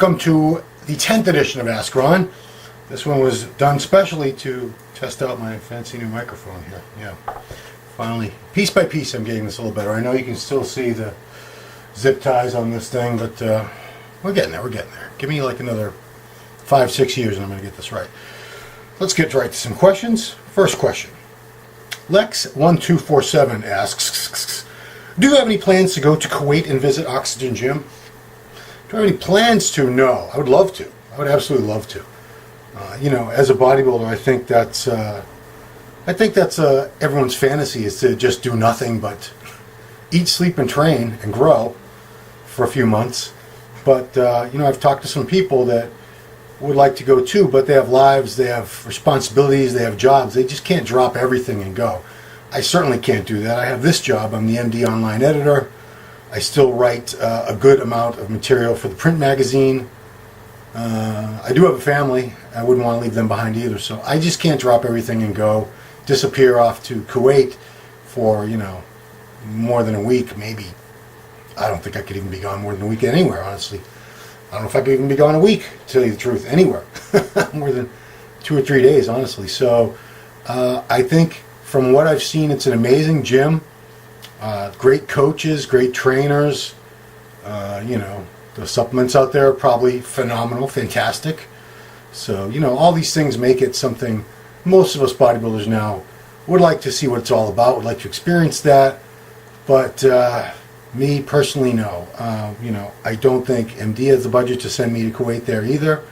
Welcome to the 10th edition of Ask Ron. This one was done specially to test out my fancy new microphone here. Yeah, finally, piece by piece, I'm getting this a little better. I know you can still see the zip ties on this thing, but we're getting there, Give me like another 5-6 years and I'm going to get this right. Let's get right to some questions. First question. Lex1247 asks, do you have any plans to go to Kuwait and visit Oxygen Gym? Do I have any plans to? No. I would love to. I would absolutely love to. As a bodybuilder, I think that's everyone's fantasy, is to just do nothing but eat, sleep, and train and grow for a few months. But I've talked to some people that would like to go too, but they have lives, they have responsibilities, they have jobs. They just can't drop everything and go. I certainly can't do that. I have this job. I'm the MD online editor. I still write a good amount of material for the print magazine. I do have a family. I wouldn't want to leave them behind either. So I just can't drop everything and go disappear off to Kuwait for, more than a week, maybe. I don't think I could even be gone more than a week anywhere, honestly. I don't know if I could even be gone a week, to tell you the truth, anywhere. More than 2 or 3 days, honestly. So I think from what I've seen, it's an amazing gym. Great coaches, great trainers. The supplements out there are probably phenomenal, fantastic. So, all these things make it something most of us bodybuilders now would like to see what it's all about, would like to experience that. But me personally, no. I don't think MD has the budget to send me to Kuwait there either.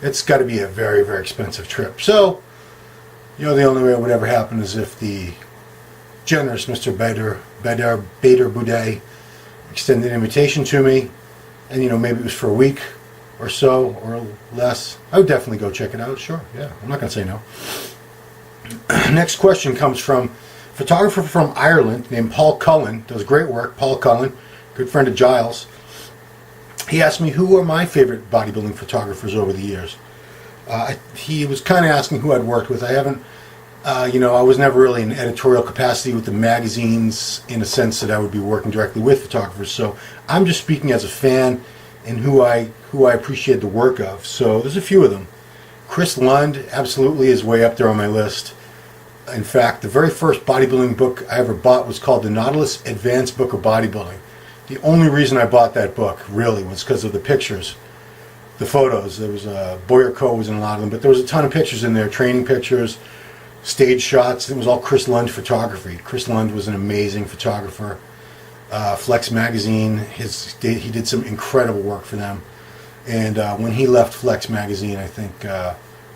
It's got to be a very, very expensive trip. So, the only way it would ever happen is if the generous Mr. Bader Boudet extended an invitation to me, and maybe it was for a week or so or less. I would definitely go check it out. Sure, yeah, I'm not going to say no. Next question comes from a photographer from Ireland named Paul Cullen. Does great work. Paul Cullen, good friend of Giles. He asked me who are my favorite bodybuilding photographers over the years. He was kind of asking who I'd worked with. I haven't. I was never really in editorial capacity with the magazines in a sense that I would be working directly with photographers. So I'm just speaking as a fan and who I appreciate the work of. So there's a few of them. Chris Lund absolutely is way up there on my list. In fact, the very first bodybuilding book I ever bought was called the Nautilus Advanced Book of Bodybuilding. The only reason I bought that book really was because of the pictures, the photos. There was Boyer Coe was in a lot of them, but there was a ton of pictures in there, training pictures, stage shots. It was all Chris Lund photography. Chris Lund was an amazing photographer. Flex Magazine, he did some incredible work for them. And when he left Flex Magazine, I think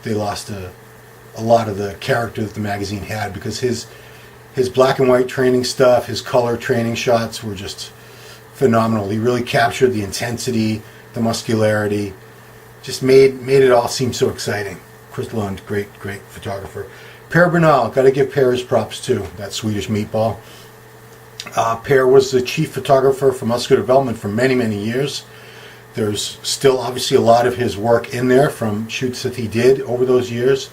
they lost a lot of the character that the magazine had, because his black and white training stuff, his color training shots were just phenomenal. He really captured the intensity, the muscularity, just made it all seem so exciting. Chris Lund, great photographer. Per Bernal, got to give Per his props too, that Swedish meatball. Per was the chief photographer for Muscular Development for many, many years. There's still obviously a lot of his work in there from shoots that he did over those years.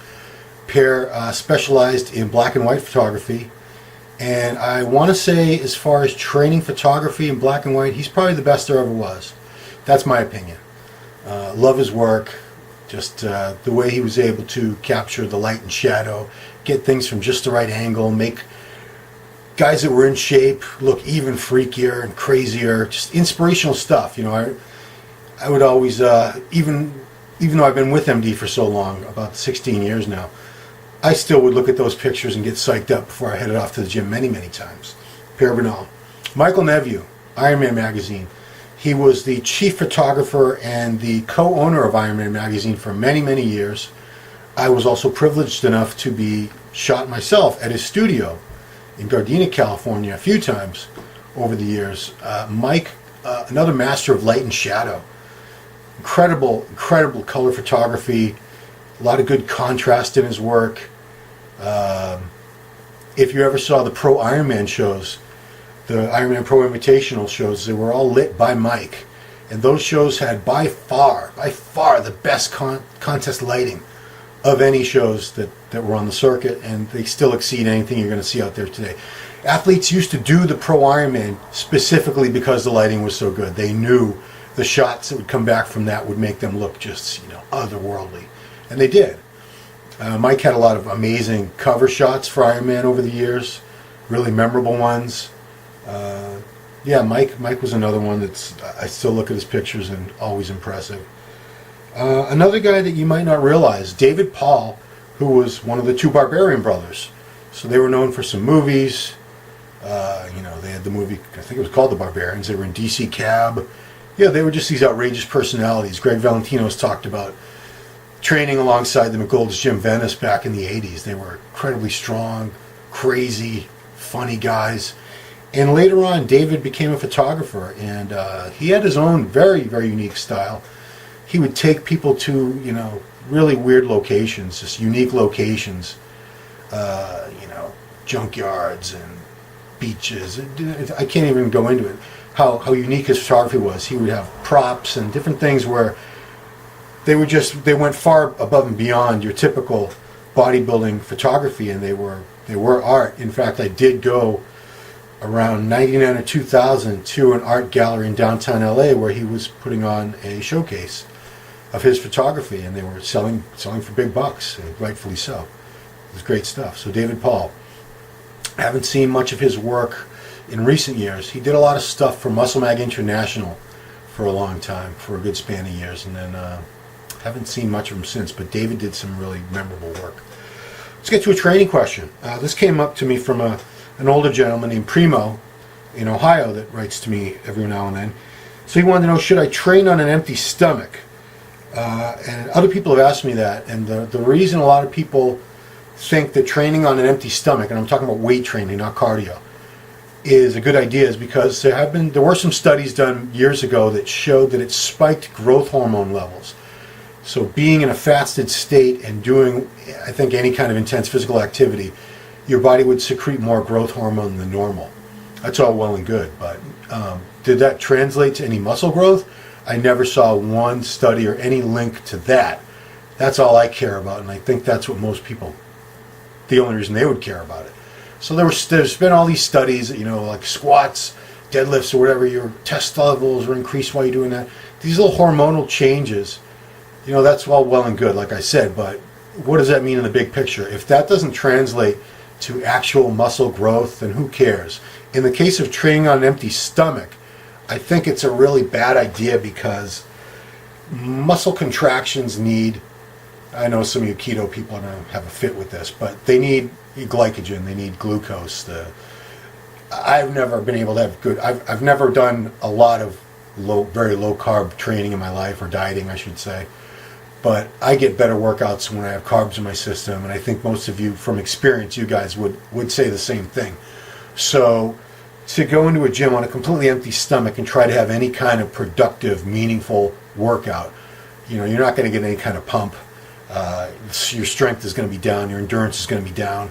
Per specialized in black and white photography, and I want to say, as far as training photography in black and white, he's probably the best there ever was. That's my opinion. Love his work. Just the way he was able to capture the light and shadow, get things from just the right angle, make guys that were in shape look even freakier and crazier. Just inspirational stuff. I would always, even though I've been with MD for so long, about 16 years now, I still would look at those pictures and get psyched up before I headed off to the gym many, many times. Per Bernal. Michael Neveu, Ironman Magazine. He was the chief photographer and the co-owner of Ironman Magazine for many, many years. I was also privileged enough to be shot myself at his studio in Gardena, California, a few times over the years. Mike, another master of light and shadow. Incredible color photography. A lot of good contrast in his work. If you ever saw the Pro Ironman shows, the Ironman Pro Invitational shows, they were all lit by Mike. And those shows had by far the best contest lighting of any shows that were on the circuit, and they still exceed anything you're going to see out there today. Athletes used to do the Pro Ironman specifically because the lighting was so good. They knew the shots that would come back from that would make them look just, otherworldly. And they did. Mike had a lot of amazing cover shots for Iron Man over the years, really memorable ones. Mike was another one I still look at his pictures and always impressive. Another guy that you might not realize, David Paul, who was one of the two Barbarian brothers. So they were known for some movies. They had the movie, I think it was called The Barbarians. They were in DC Cab. Yeah, they were just these outrageous personalities. Greg Valentino's talked about training alongside them at Gold's Gym Venice back in the 80s. They were incredibly strong, crazy, funny guys. And later on, David became a photographer, and he had his own very, very unique style. He would take people to, really weird locations, just unique locations, junkyards and beaches. I can't even go into it, how unique his photography was. He would have props and different things where they went far above and beyond your typical bodybuilding photography, and they were art. In fact, I did go around 99 or 2000 to an art gallery in downtown LA where he was putting on a showcase of his photography, and they were selling for big bucks, and rightfully so. It was great stuff. So David Paul, I haven't seen much of his work in recent years. He did a lot of stuff for Muscle Mag International for a long time, for a good span of years, and then haven't seen much of him since, but David did some really memorable work. Let's get to a training question. This came up to me from an older gentleman named Primo in Ohio that writes to me every now and then. So he wanted to know, should I train on an empty stomach? And other people have asked me that, and the reason a lot of people think that training on an empty stomach, and I'm talking about weight training, not cardio, is a good idea is because there were some studies done years ago that showed that it spiked growth hormone levels. So being in a fasted state and doing, I think, any kind of intense physical activity, your body would secrete more growth hormone than normal. That's all well and good, but did that translate to any muscle growth? I never saw one study or any link to that. That's all I care about, and I think that's what most people, the only reason they would care about it. So there's been all these studies, like squats, deadlifts, or whatever, your test levels are increased while you're doing that. These little hormonal changes, that's all well and good, like I said, but what does that mean in the big picture? If that doesn't translate to actual muscle growth, then who cares? In the case of training on an empty stomach, I think it's a really bad idea because muscle contractions need, I know some of you keto people are going to have a fit with this, but they need glycogen, they need glucose. I've never been able to have good, I've never done a lot of very low carb training in my life, or dieting I should say, but I get better workouts when I have carbs in my system, and I think most of you from experience, you guys would say the same thing. So to go into a gym on a completely empty stomach and try to have any kind of productive, meaningful workout, you're not going to get any kind of pump. Your strength is going to be down, your endurance is going to be down.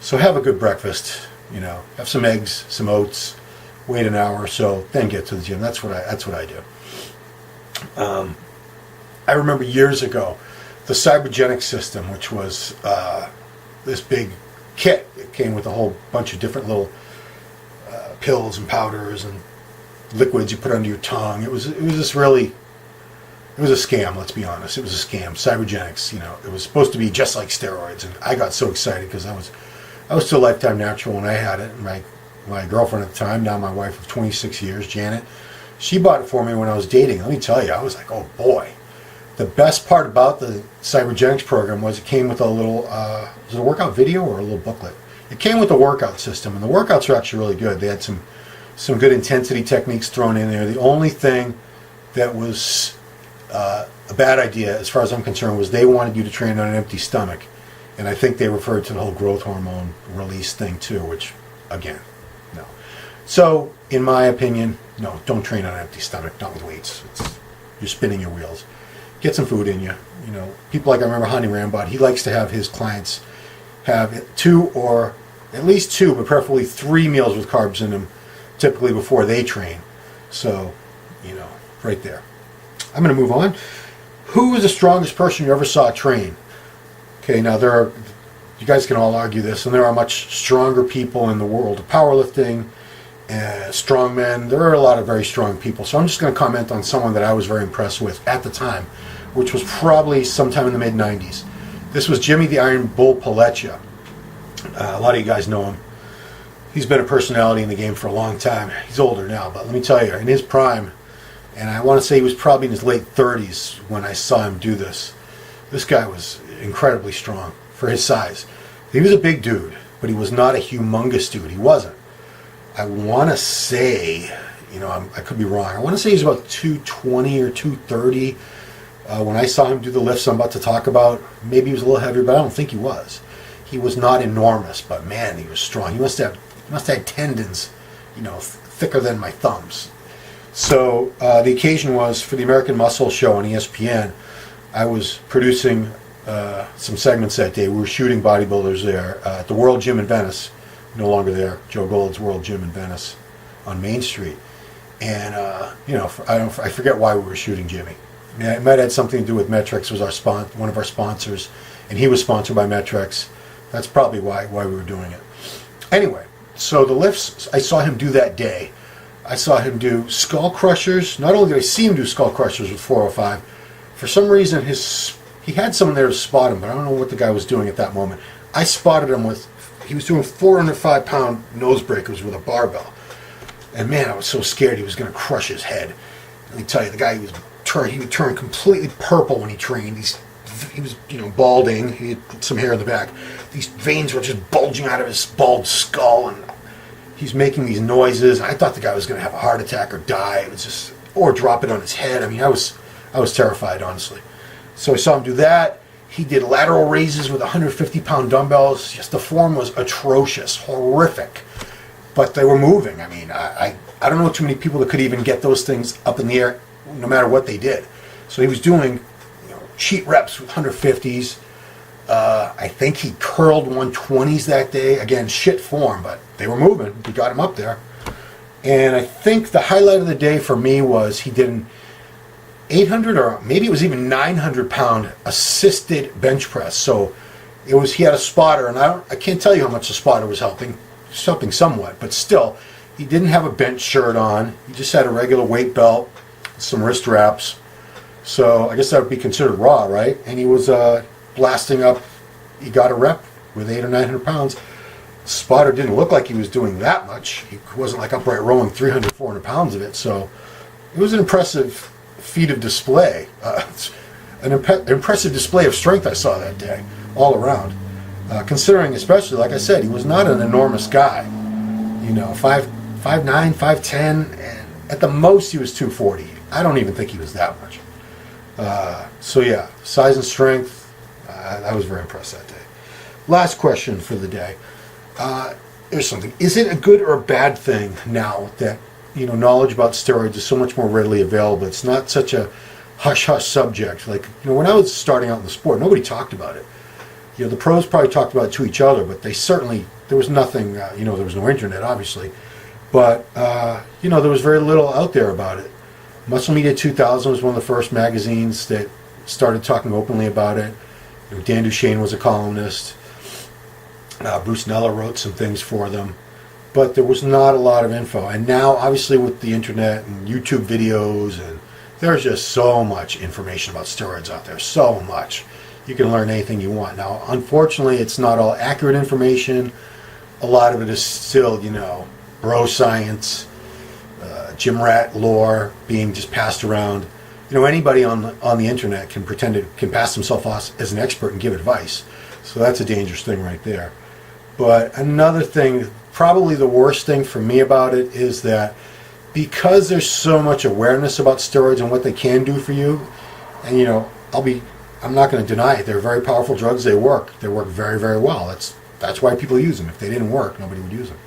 So have a good breakfast, have some eggs, some oats, wait an hour or so, then get to the gym. That's what I do. I remember years ago, the Cybergenic system, which was this big kit. It came with a whole bunch of different little pills and powders and liquids you put under your tongue. It was a scam, let's be honest. It was a scam. Cybergenics, it was supposed to be just like steroids, and I got so excited because I was still Lifetime Natural when I had it. And my girlfriend at the time, now my wife of 26 years, Janet, she bought it for me when I was dating. Let me tell you, I was like, oh boy. The best part about the Cybergenics program was it came with a little, was it a workout video or a little booklet? It came with a workout system, and the workouts are actually really good. They had some good intensity techniques thrown in there. The only thing that was a bad idea, as far as I'm concerned, was they wanted you to train on an empty stomach. And I think they referred to the whole growth hormone release thing too, which, again, no. So, in my opinion, no, don't train on an empty stomach, not with weights. You're spinning your wheels. Get some food in you. People like, I remember Hani Rambod, he likes to have his clients have 2 or at least 2, but preferably 3 meals with carbs in them, typically before they train. So, right there. I'm going to move on. Who is the strongest person you ever saw train? Okay, now you guys can all argue this, and there are much stronger people in the world of powerlifting strong men. There are a lot of very strong people. So I'm just going to comment on someone that I was very impressed with at the time, which was probably sometime in the mid-90s. This was Jimmy the Iron Bull Palecha. A lot of you guys know him. He's been a personality in the game for a long time. He's older now, but let me tell you, in his prime, and I want to say he was probably in his late 30s when I saw him do this. This guy was incredibly strong for his size. He was a big dude, but he was not a humongous dude. He wasn't. I want to say, I could be wrong. I want to say he's about 220 or 230. When I saw him do the lifts I'm about to talk about, maybe he was a little heavier, but I don't think he was. He was not enormous, but man, he was strong. He must have had tendons, thicker than my thumbs. So the occasion was for the American Muscle Show on ESPN. I was producing some segments that day. We were shooting bodybuilders there at the World Gym in Venice. No longer there. Joe Gold's World Gym in Venice on Main Street. And, I forget why we were shooting Jimmy. It might have had something to do with Metrics was one of our sponsors, and he was sponsored by Metrics. That's probably why we were doing it. Anyway, so the lifts I saw him do that day. I saw him do skull crushers. Not only did I see him do skull crushers with 405, for some reason he had someone there to spot him, but I don't know what the guy was doing at that moment. I spotted him he was doing 405-pound nose breakers with a barbell. And man, I was so scared he was going to crush his head. Let me tell you, the guy he would turn completely purple when he trained. He was balding. He had some hair in the back. These veins were just bulging out of his bald skull, and he's making these noises. I thought the guy was going to have a heart attack or die. It was just, or drop it on his head. I mean, I was terrified, honestly. So I saw him do that. He did lateral raises with 150-pound dumbbells. Just the form was atrocious, horrific. But they were moving. I mean, I don't know too many people that could even get those things up in the air, no matter what they did. So he was doing cheat reps with 150s. I think he curled 120s that day. Again, shit form, but they were moving. We got him up there. And I think the highlight of the day for me was he did an 800 or maybe it was even 900-pound assisted bench press. So he had a spotter, and I can't tell you how much the spotter was helping. Something somewhat, but still, he didn't have a bench shirt on. He just had a regular weight belt, some wrist wraps. So I guess that would be considered raw, right? And he was blasting up. He got a rep with 800 or 900 pounds. Spotter didn't look like he was doing that much. He wasn't like upright rowing 300, 400 pounds of it. So it was an impressive feat of display. An impressive display of strength I saw that day, all around. Considering, especially, like I said, he was not an enormous guy. 5'9", 5'10", and at the most he was 240. I don't even think he was that much. So yeah, size and strength, I was very impressed that day. Last question for the day. Here's something. Is it a good or a bad thing now that, knowledge about steroids is so much more readily available? It's not such a hush-hush subject. Like, when I was starting out in the sport, nobody talked about it. The pros probably talked about it to each other, but there was nothing, there was no internet, obviously. But, there was very little out there about it. Muscle Media 2000 was one of the first magazines that started talking openly about it. Dan Duchesne was a columnist. Bruce Nella wrote some things for them. But there was not a lot of info. And now, obviously, with the internet and YouTube videos, and there's just so much information about steroids out there, so much. You can learn anything you want. Now, unfortunately, it's not all accurate information. A lot of it is still, bro science, gym rat lore being just passed around. Anybody on the internet can pass himself off as an expert and give advice. So that's a dangerous thing right there. But another thing, probably the worst thing for me about it, is that because there's so much awareness about steroids and what they can do for you, and I'm not going to deny it. They're very powerful drugs. They work. They work very, very well. That's why people use them. If they didn't work, nobody would use them.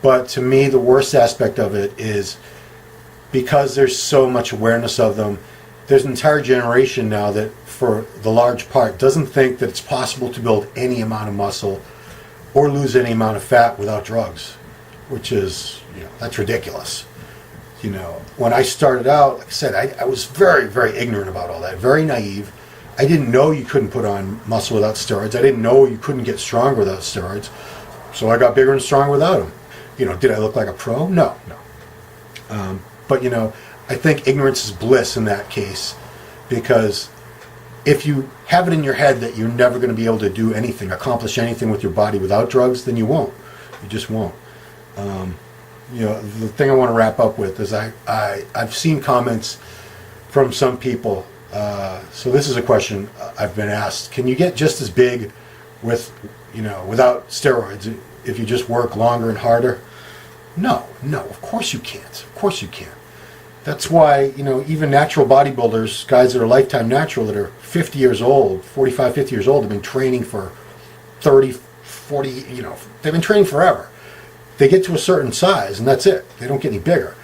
But to me, the worst aspect of it is because there's so much awareness of them, there's an entire generation now that, for the large part, doesn't think that it's possible to build any amount of muscle or lose any amount of fat without drugs, which is, that's ridiculous. When I started out, like I said, I was very, very ignorant about all that, very naive. I didn't know you couldn't put on muscle without steroids. I didn't know you couldn't get stronger without steroids. So I got bigger and stronger without them. Did I look like a pro? No, no. But I think ignorance is bliss in that case, because if you have it in your head that you're never going to be able to do anything, accomplish anything with your body without drugs, then you won't. You just won't. The thing I want to wrap up with is I've seen comments from some people. So this is a question I've been asked: can you get just as big without steroids if you just work longer and harder? No, of course you can't. Of course you can't. That's why, even natural bodybuilders, guys that are lifetime natural, that are 50 years old, 45, 50 years old, have been training for 30, 40, they've been training forever. They get to a certain size, and that's it. They don't get any bigger.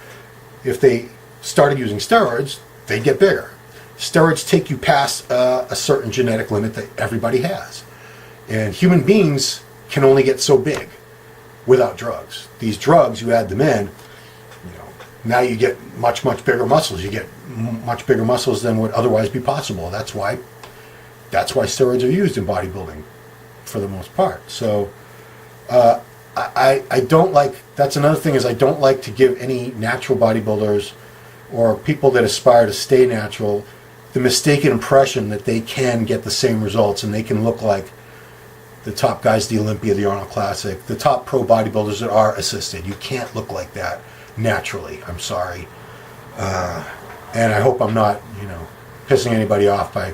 If they started using steroids, they get bigger. Steroids take you past a certain genetic limit that everybody has. And human beings can only get so big without drugs. These drugs, you add them in, now you get much, much bigger muscles. You get much bigger muscles than would otherwise be possible. That's why steroids are used in bodybuilding for the most part. So I don't like, that's another thing, is I don't like to give any natural bodybuilders or people that aspire to stay natural the mistaken impression that they can get the same results and they can look like the top guys, the Olympia, the Arnold Classic, the top pro bodybuilders that are assisted. You can't look like that naturally. I'm sorry. And I hope I'm not, pissing anybody off by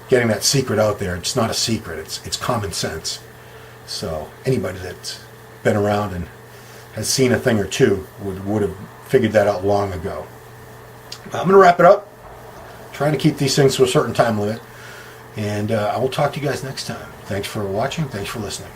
getting that secret out there. It's not a secret. It's common sense. So anybody that's been around and has seen a thing or two would have figured that out long ago. I'm going to wrap it up. Trying to keep these things to a certain time limit. And I will talk to you guys next time. Thanks for watching. Thanks for listening.